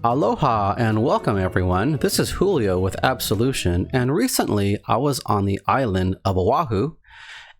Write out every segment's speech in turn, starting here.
Aloha and welcome everyone. This is Julio with Absolution, and recently I was on the island of Oahu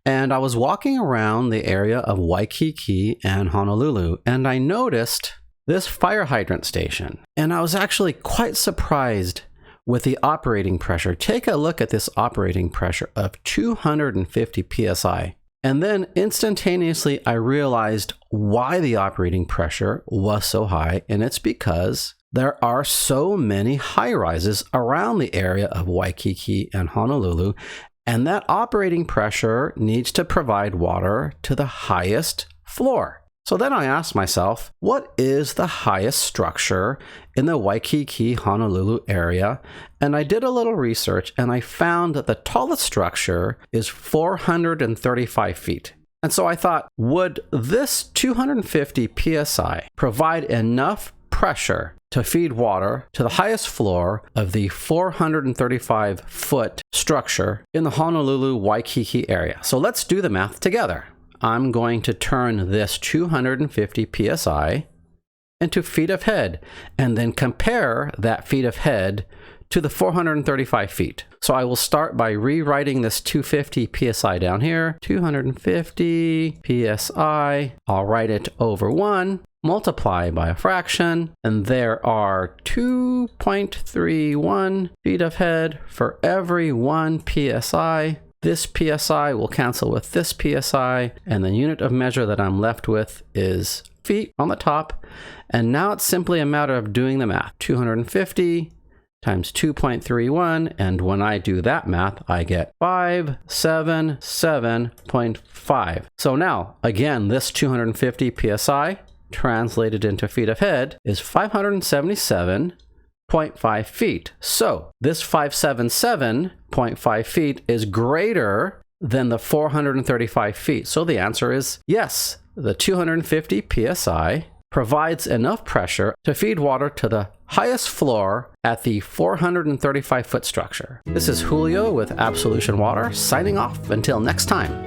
and I was walking around the area of Waikiki and Honolulu, and I noticed this fire hydrant station, and I was actually quite surprised with the operating pressure. Take a look at this operating pressure of 250 psi. And then instantaneously I realized why the operating pressure was so high, and it's because there are so many high-rises around the area of Waikiki and Honolulu, and that operating pressure needs to provide water to the highest floor. So then I asked myself, what is the highest structure in the Waikiki Honolulu area? And I did a little research and I found that the tallest structure is 435 feet. And so I thought, would this 250 psi provide enough pressure to feed water to the highest floor of the 435 foot structure in the Honolulu Waikiki area? So let's do the math together. I'm going to turn this 250 psi into feet of head and then compare that feet of head to the 435 feet. So I will start by rewriting this 250 psi down here. 250 psi. I'll write it over 1, multiply by a fraction, and there are 2.31 feet of head for every 1 psi. This psi will cancel with this psi, and the unit of measure that I'm left with is feet on the top. And now it's simply a matter of doing the math. 250 times 2.31, and when I do that math, I get 577.5. So now, again, this 250 psi translated into feet of head is 577.5 feet. So this 577.5 feet is greater than the 435 feet. So the answer is yes, the 250 psi provides enough pressure to feed water to the highest floor at the 435 foot structure. This is Julio with Absolution Water signing off until next time.